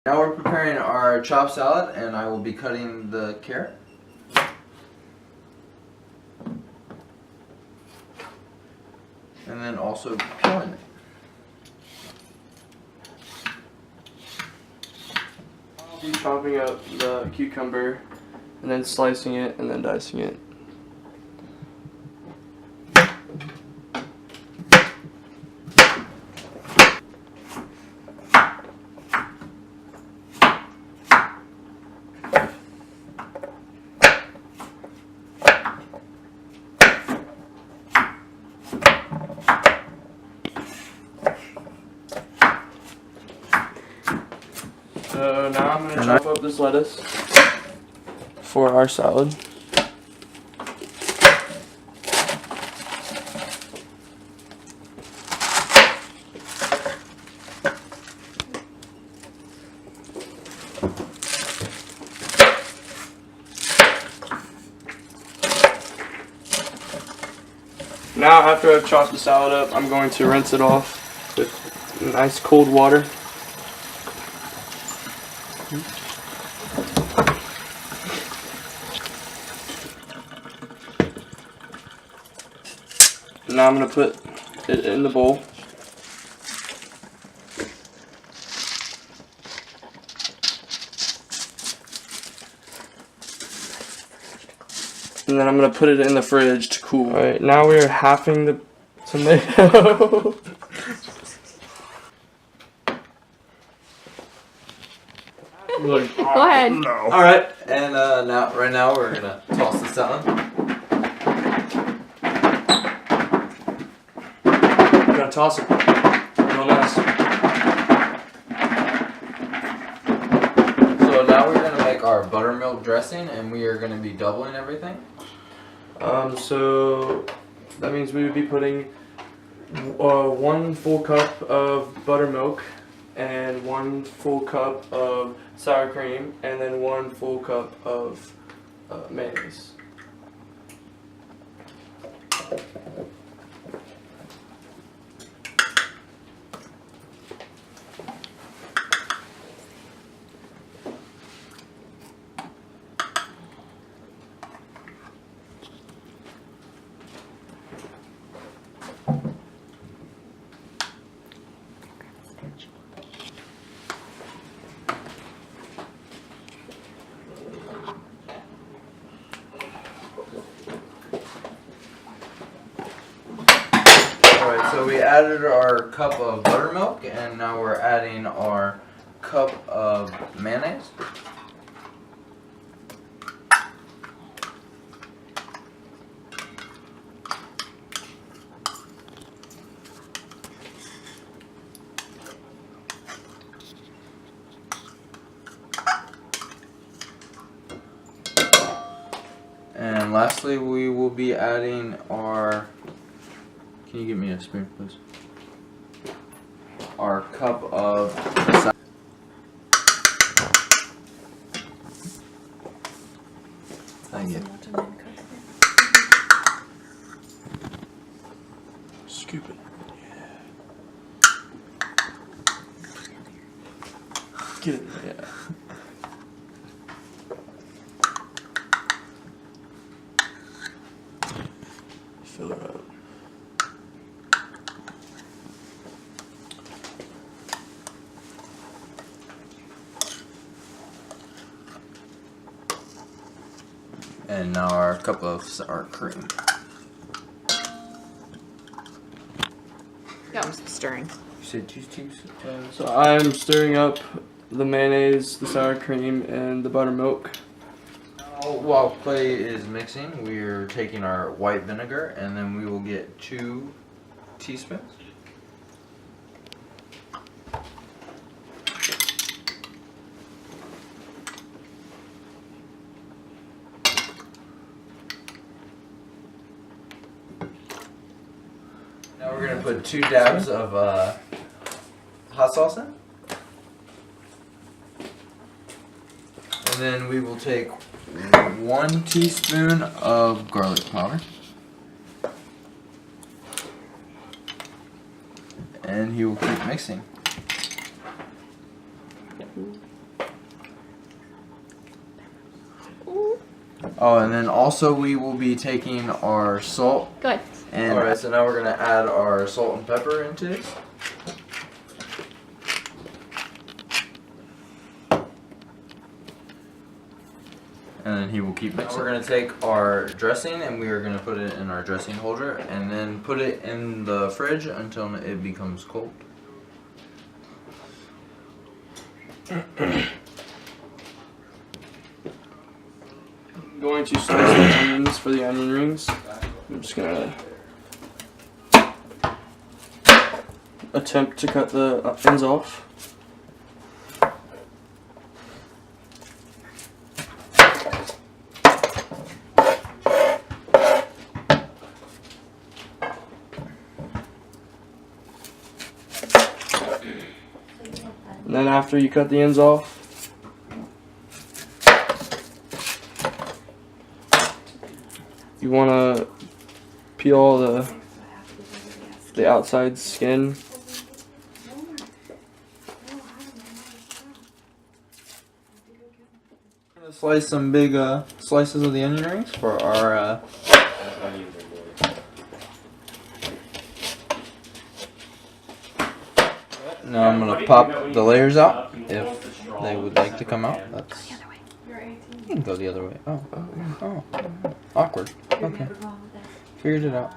Now we're preparing our chopped salad, and I will be cutting the carrot. And then also peeling it. I'll be chopping up the cucumber and then slicing it and then dicing it. So now I'm going to chop up this lettuce for our salad. Now after I've chopped the salad up, I'm going to rinse it off with nice cold water. Now I'm going to put it in the bowl. And then I'm going to put it in the fridge to cool. Alright, now we are halving the tomato. Go ahead. No. Alright, and right now we're gonna toss the salad. I'm going to toss it. Real nice. So now we're gonna make our buttermilk dressing, and we are gonna be doubling everything. So that means we would be putting 1 full cup of buttermilk and 1 full cup of sour cream and then 1 full cup of mayonnaise. Alright, so we added our cup of buttermilk, and now we're adding our cup of mayonnaise. And lastly, we will be adding our... Can you give me a spoon, please? Our cup of... Thank you. Scoop it. Yeah. Get it there, yeah. Fill her up. And now our cup of sour cream. That was stirring. You said 2 teaspoons? So I'm stirring up the mayonnaise, the sour cream, and the buttermilk. While Clay is mixing, we're taking our white vinegar, and then we will get 2 teaspoons. Now we're going to put 2 dabs of hot sauce in. And then we will take 1 teaspoon of garlic powder. And he will keep mixing. Oh, and then also we will be taking our salt. Go ahead. And alright, so now we're gonna add our salt and pepper into it. And then he will keep mixing. Now we're gonna take our dressing and we are gonna put it in our dressing holder and then put it in the fridge until it becomes cold. Going to slice the onions for the onion rings. I'm just gonna attempt to cut the ends off. And then after you cut the ends off, you want to peel all the outside skin. I'm gonna slice some big slices of the onion rings for our Now I'm gonna pop the layers out if they would like to come out. That's you can go the other way. Oh, awkward. Okay, figured it out.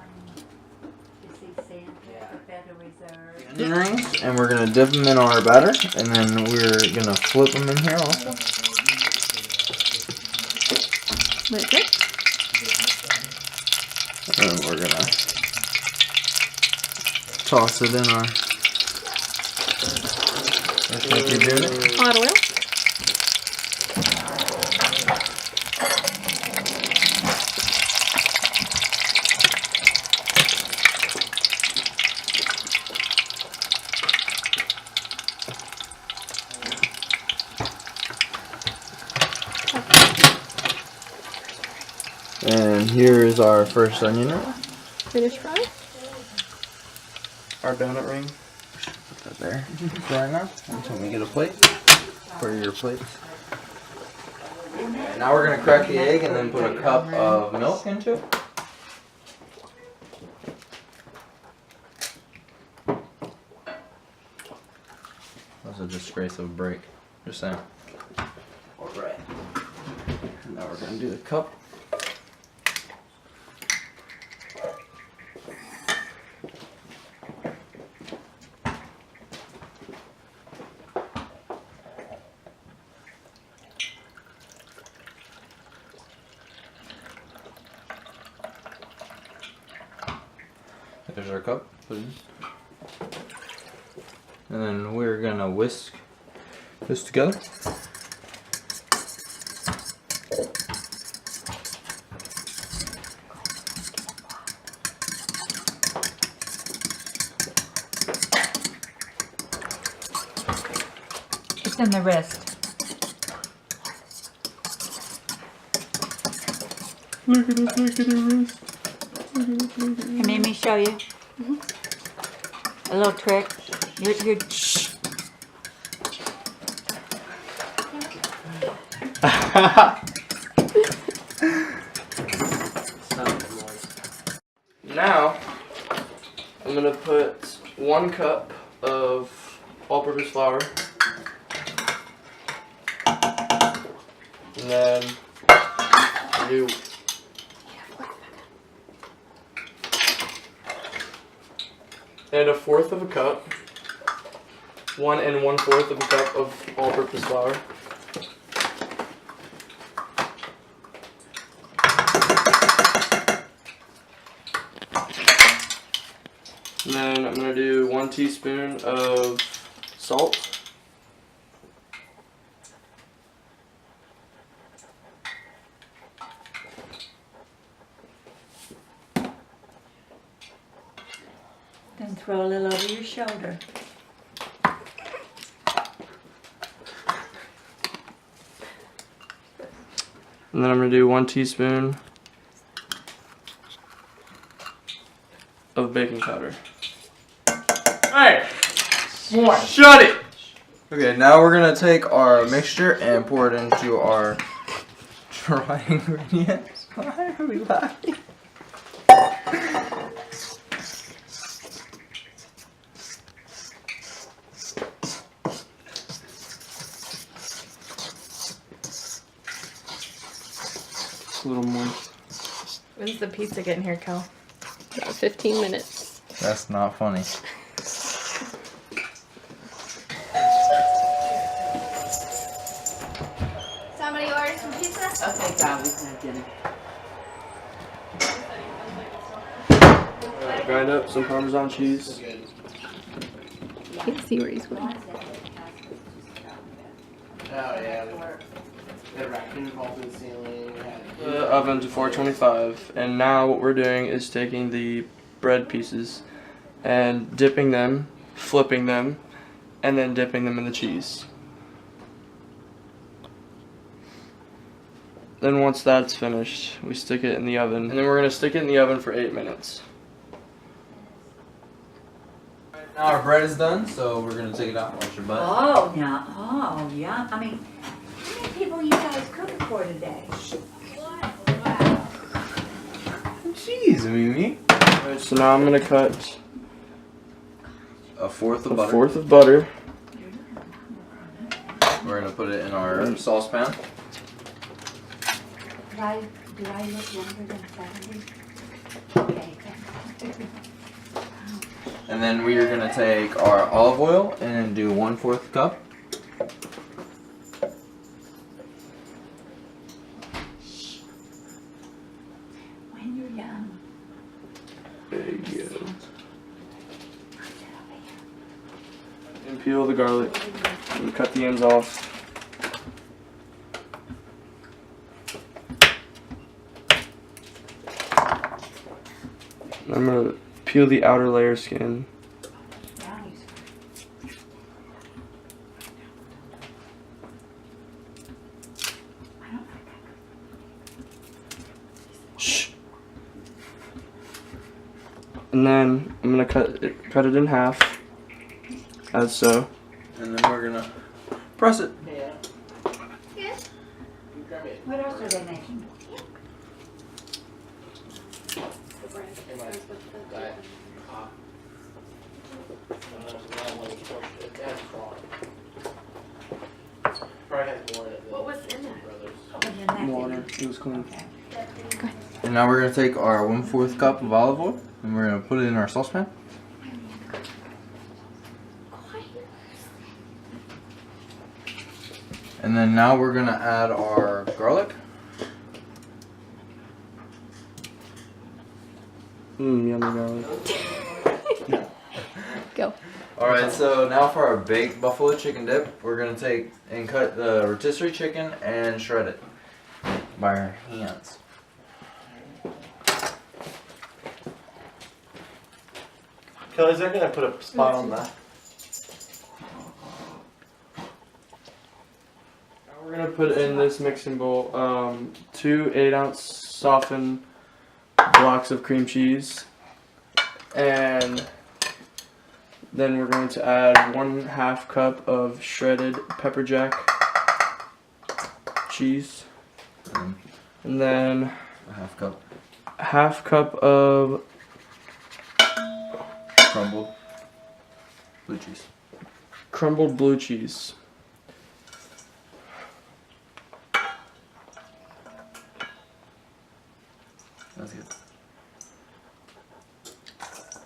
Onion rings, and we're gonna dip them in our batter, and then we're gonna flip them in here also. Wait, good. And then we're gonna toss it in our. Just like you're doing it. Hot oil. And here is our first onion ring. Finish fry. Our donut ring. Put that there for right now until we get a plate for your plates. And now we're gonna crack the egg and then put a cup of milk into it. That's a disgrace of a break. Just saying. Alright. Now we're gonna do the cup. There's our cup. Put it in. And then we're gonna whisk this together. It's in the wrist. Look at this, look at the wrist. Can Mimi show you? A little trick. You're Now, I'm gonna put 1 cup of all-purpose flour, and then do and 1/4 of a cup, 1 1/4 of a cup of all-purpose flour. And then I'm gonna do 1 teaspoon of salt. Then throw a little over your shoulder. And then I'm gonna do 1 teaspoon of baking powder. Hey! Shut it! Okay, now we're gonna take our mixture and pour it into our Dry ingredients? Why are we laughing? A little moist. When's the pizza getting here, Kel? About 15 minutes. That's not funny. Somebody order some pizza? Okay, God, we can have dinner. Grind up some Parmesan cheese. Can't see where he's going. The raccoon crawled through the ceiling. The oven to 425, and now what we're doing is taking the bread pieces and dipping them, flipping them, and then dipping them in the cheese. Then once that's finished, we stick it in the oven, and then we're going to stick it in the oven for 8 minutes. Now our bread is done, so we're gonna take it out and wash your butt. Oh, now, oh, yeah. I mean, how many people you guys cooking for today? Jeez, Mimi. Alright, so now I'm going to cut A fourth of a butter. fourth of butter. We're gonna put it in our saucepan. Do I look younger than 70? Okay, thanks. And then we are gonna take our olive oil and do 1/4 cup. When you're young. There you go. And peel the garlic and cut the ends off. I'm going to peel the outer layer skin. Shh. And then I'm going to cut it in half, as so. And then we're gonna press it. Yes. What else are they making? What was in it? Water. It was clean. Okay. And now we're gonna take our 1/4 cup of olive oil and we're gonna put it in our saucepan. And then now we're gonna add our garlic. Yummy garlic. Go. Alright, so now for our baked buffalo chicken dip, we're gonna take and cut the rotisserie chicken and shred it by our hands. Kelly's they're gonna put a spot on that. Now we're gonna put in this mixing bowl 2 8-ounce softened blocks of cream cheese, and then we're going to add 1/2 cup of shredded pepper jack cheese, and then A 1/2 cup 1/2 cup of crumbled blue cheese. crumbled blue cheese. That's good.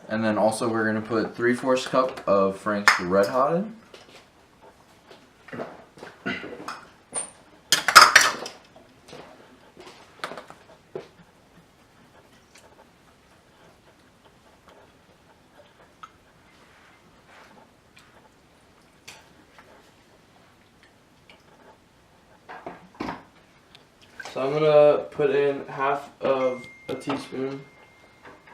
And then also we're gonna put 3/4 cup of Frank's Red Hot in. So I'm gonna put in 1/2 of a teaspoon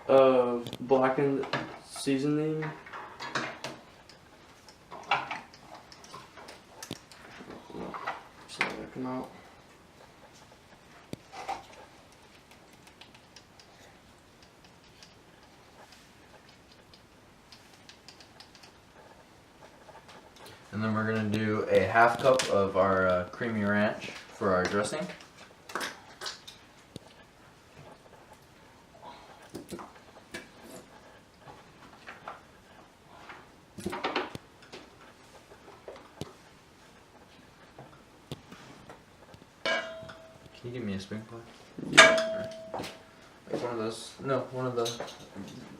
of blackened seasoning. Just let that come out. And then we're gonna do a 1/2 cup of our creamy ranch for our dressing. Can you give me a sprinkler? Yeah. Like one of those. No, one of the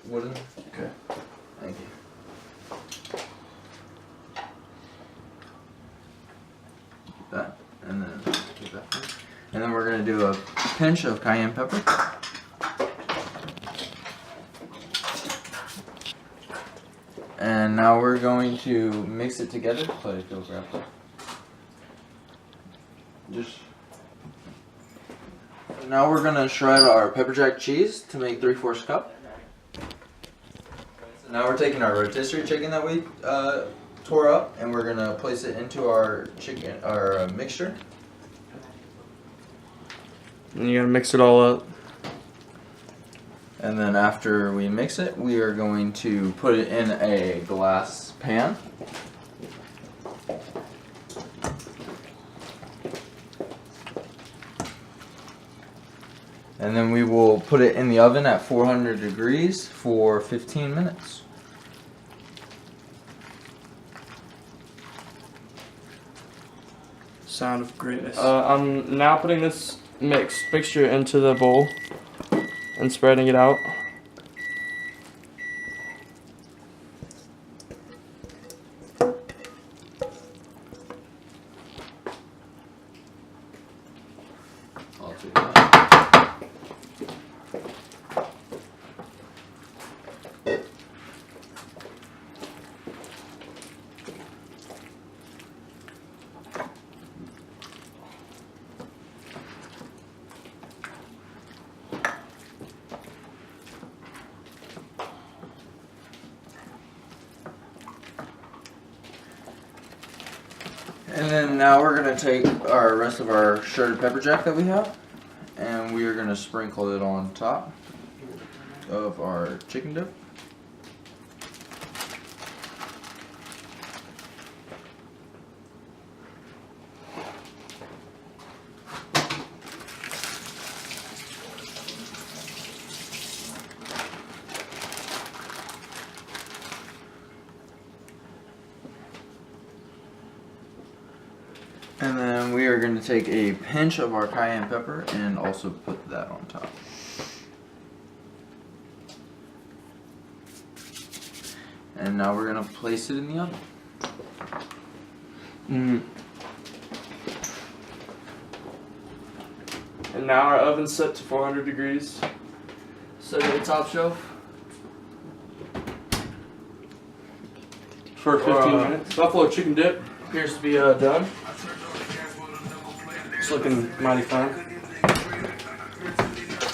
wooden. Okay. Thank you. Keep that, and then keep that. And then we're gonna do a pinch of cayenne pepper. And now we're going to mix it together. But go grab that. Just. Now we're gonna shred our pepper jack cheese to make 3/4 cup. So now we're taking our rotisserie chicken that we tore up, and we're gonna place it into our mixture. And you gotta mix it all up. And then after we mix it, we are going to put it in a glass pan. And then we will put it in the oven at 400 degrees for 15 minutes. Sound of greatness. I'm now putting this mixture into the bowl and spreading it out. I'll do that. And then now we're going to take our rest of our shredded pepper jack that we have, and we are going to sprinkle it on top of our chicken dip. And then we are going to take a pinch of our cayenne pepper and also put that on top. And now we're going to place it in the oven. And now our oven's set to 400 degrees. Set it on the top shelf. For 15 minutes. Buffalo chicken dip appears to be done. It's looking mighty fine.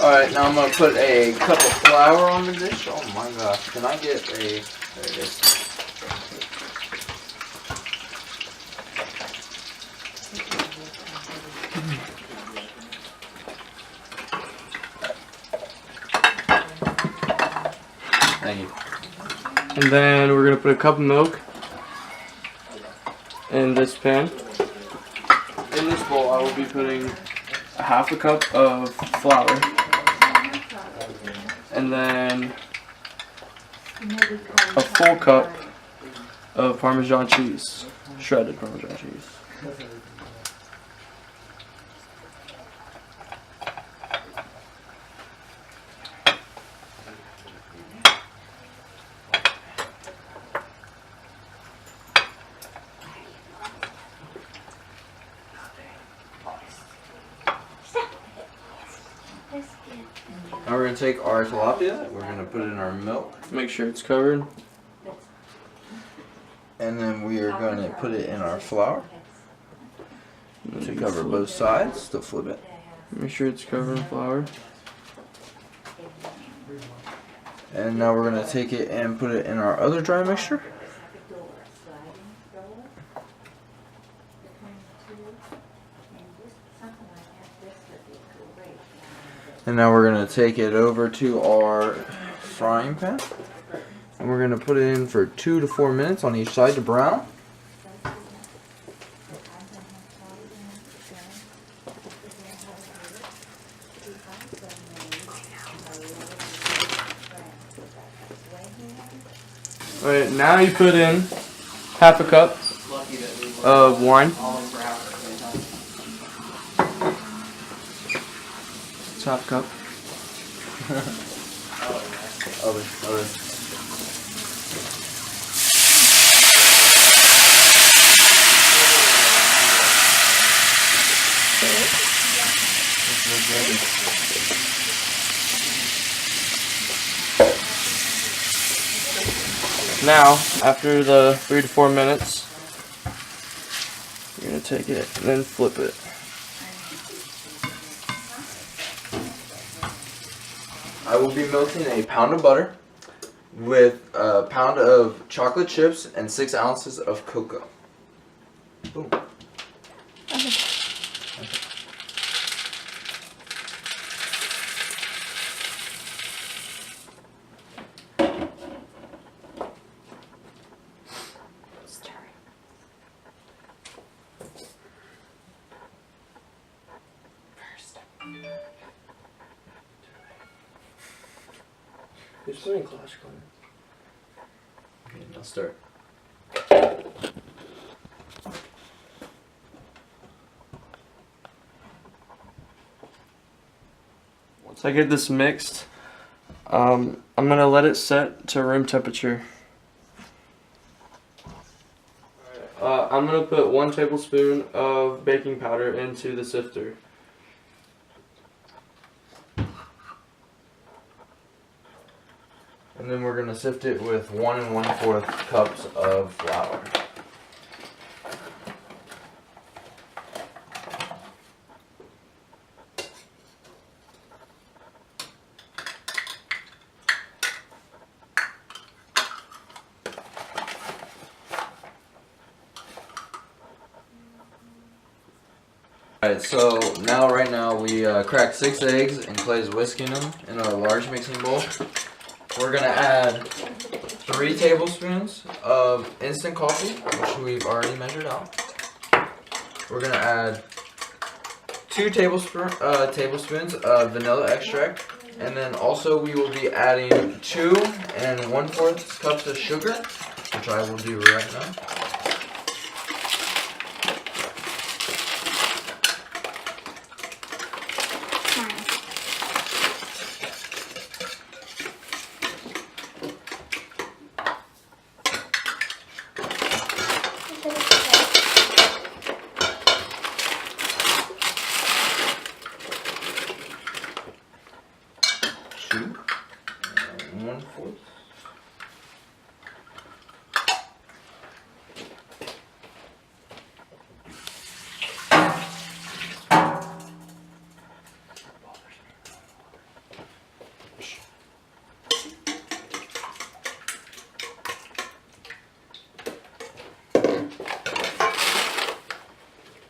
Alright, now I'm going to put a cup of flour on the dish. Oh my gosh, can I get a... There it is. Thank you. And then we're going to put a cup of milk in this pan. In this bowl, I will be putting a half a cup of flour. And then a full cup of Parmesan cheese. Shredded Parmesan cheese. Now we're going to take our tilapia, we're going to put it in our milk, Make sure it's covered. and then we are going to put it in our flour to cover both sides, to flip it. Make sure it's covered in flour. And now we're going to take it and put it in our other dry mixture. And now we're going to take it over to our frying pan. And we're going to put it in for 2 to 4 minutes on each side to brown. Alright, now you put in half a cup of wine. half cup. Other. Now, after the 3 to 4 minutes, you're gonna take it and then flip it. I will be melting a pound of butter with a pound of chocolate chips and 6 ounces of cocoa. Boom. Who's playing Clash Clans? Okay, I'll start. Once I get this mixed, I'm gonna let it set to room temperature. I'm gonna put 1 tablespoon of baking powder into the sifter. And then we're gonna sift it with 1 1/4 cups of flour. Alright, so right now we cracked 6 eggs and Clay's whisking them in a large mixing bowl. We're gonna add 3 tablespoons of instant coffee, which we've already measured out. We're gonna add 2 tablespoons of vanilla extract, and then also we will be adding 2 1/4 cups of sugar, which I will do right now. Two, 1/4.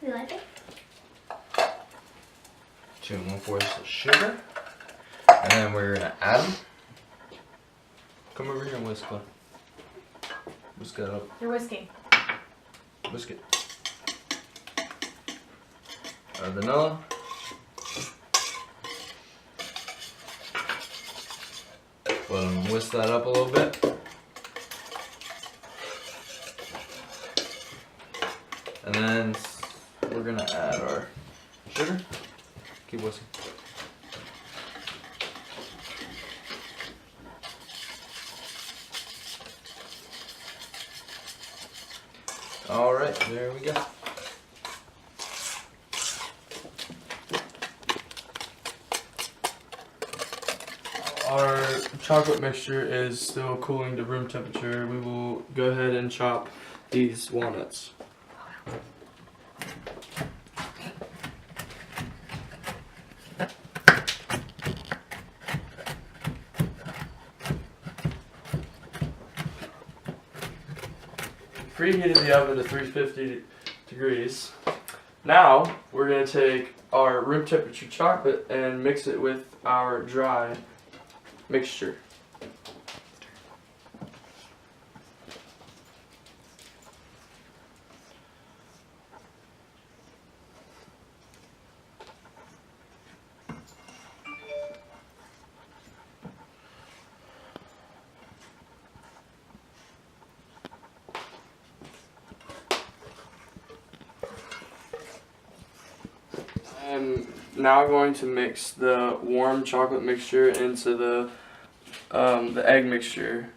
You like it? 2 1/4 of sugar. And then we're gonna add them. Come over here and whisk one. Whisk it up. You're whisking. Whisk it. Vanilla. Let them whisk that up a little bit. And then we're gonna add our sugar. Keep whisking. Alright, there we go. Our chocolate mixture is still cooling to room temperature. We will go ahead and chop these walnuts. Preheated the oven to 350 degrees. Now we're going to take our room temperature chocolate and mix it with our dry mixture. I'm now we're going to mix the warm chocolate mixture into the egg mixture.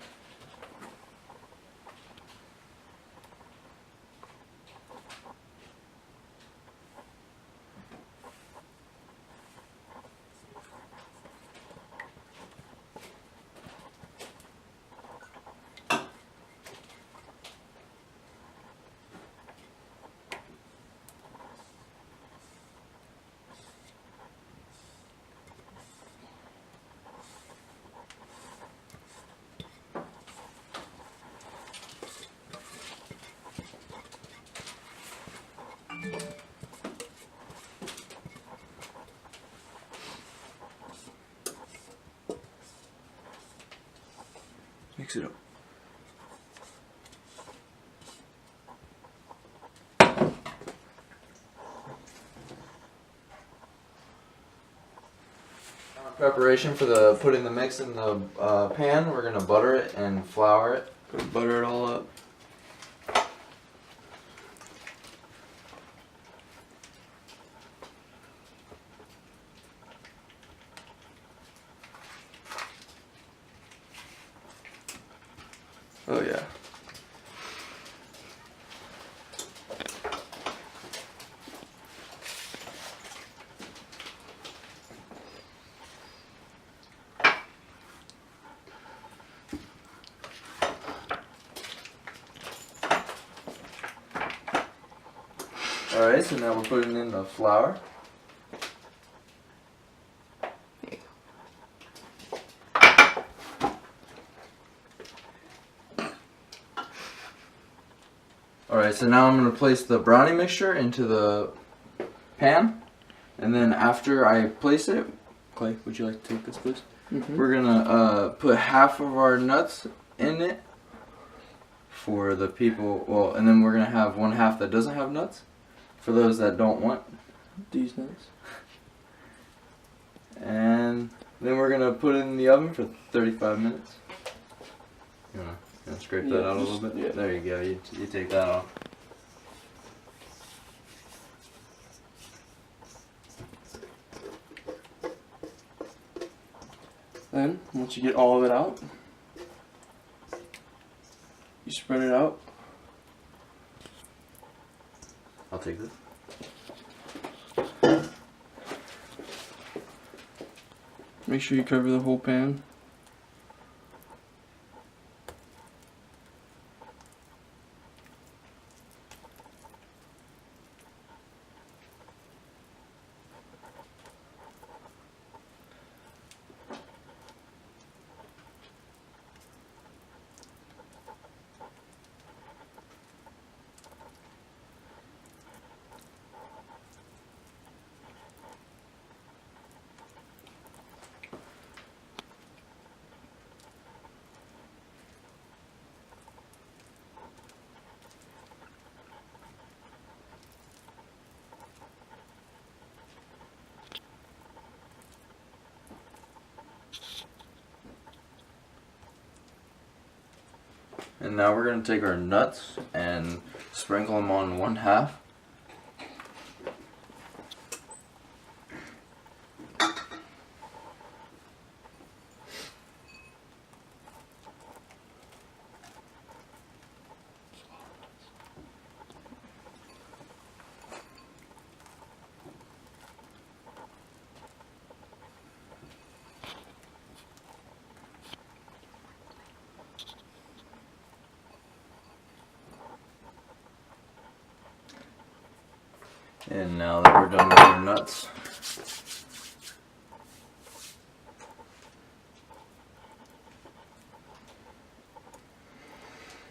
Mix it up. Preparation for the putting the mix in the pan. We're gonna butter it and flour it. Gonna butter it all up. Oh yeah. Alright, so now we're putting in the flour. Alright, so now I'm going to place the brownie mixture into the pan. And then after I place it, Clay, would you like to take this, please? We're going to put half of our nuts in it for the people, well, and then we're going to have one half that doesn't have nuts for those that don't want these nuts. And then we're going to put it in the oven for 35 minutes. You want to scrape that out a little bit? Yeah. There you go, you take that off. Then, once you get all of it out, you spread it out. I'll take this. Make sure you cover the whole pan. And now we're going to take our nuts and sprinkle them on one half. And now that we're done with our nuts,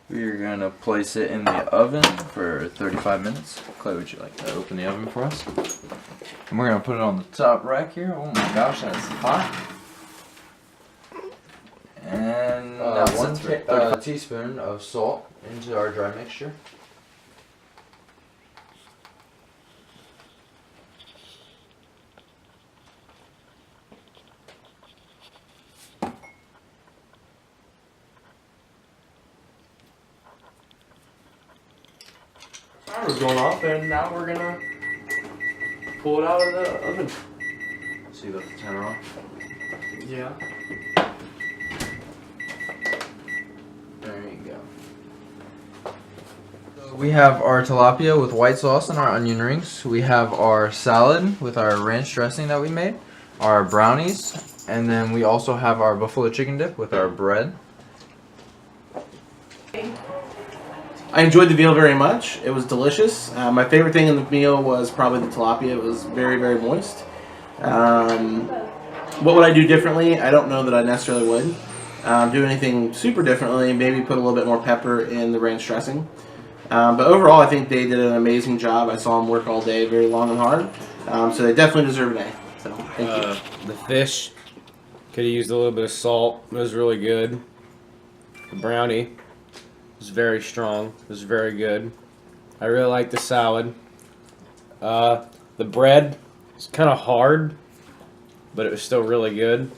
we're going to place it in the oven for 35 minutes. Clay, would you like to open the oven for us? And we're going to put it on the top rack here. Oh my gosh, that's hot. And now one teaspoon of salt into our dry mixture. Timer's going off, and now we're gonna pull it out of the oven. So you got the timer on? Yeah. There you go. So we have our tilapia with white sauce and our onion rings. We have our salad with our ranch dressing that we made. Our brownies. And then we also have our buffalo chicken dip with our bread. I enjoyed the meal very much. It was delicious. My favorite thing in the meal was probably the tilapia. It was very, very moist. What would I do differently? I don't know that I necessarily would do anything super differently. Maybe put a little bit more pepper in the ranch dressing. But overall, I think they did an amazing job. I saw them work all day, very long and hard. So they definitely deserve an A. So thank you. The fish could have used a little bit of salt. It was really good. The brownie was very strong. It was very good. I really liked the salad. The bread was kind of hard, but it was still really good.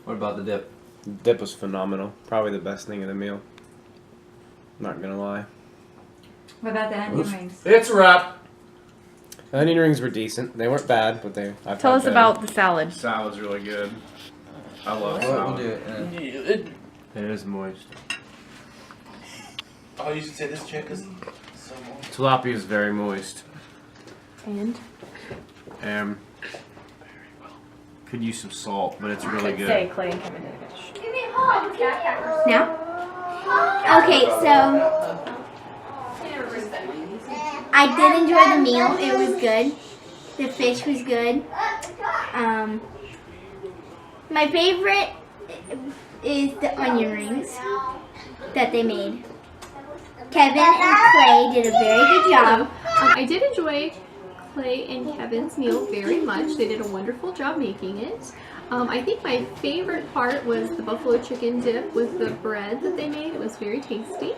What about the dip? The dip was phenomenal. Probably the best thing of the meal. Not gonna lie. What about the onion rings? It's a wrap. The onion rings were decent. They weren't bad, but I've Tell had us better. about the salad. Salad's really good. I love We'll salad. do it. It is moist. Oh, you should say this chick is so moist. Tilapia is very moist. And? Could use some salt, but it's really good. Say Clay and Kevin did a good Give me a hug. Now? Okay, so I did enjoy the meal. It was good. The fish was good. My favorite is the onion rings that they made. Kevin and Clay did a very good job. I did enjoy Clay and Kevin's meal very much. They did a wonderful job making it. I think my favorite part was the buffalo chicken dip with the bread that they made. It was very tasty.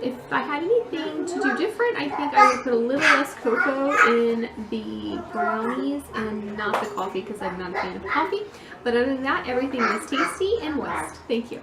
If I had anything to do different, I think I would put a little less cocoa in the brownies and not the coffee because I'm not a fan of coffee. But other than that, everything was tasty and moist. Thank you.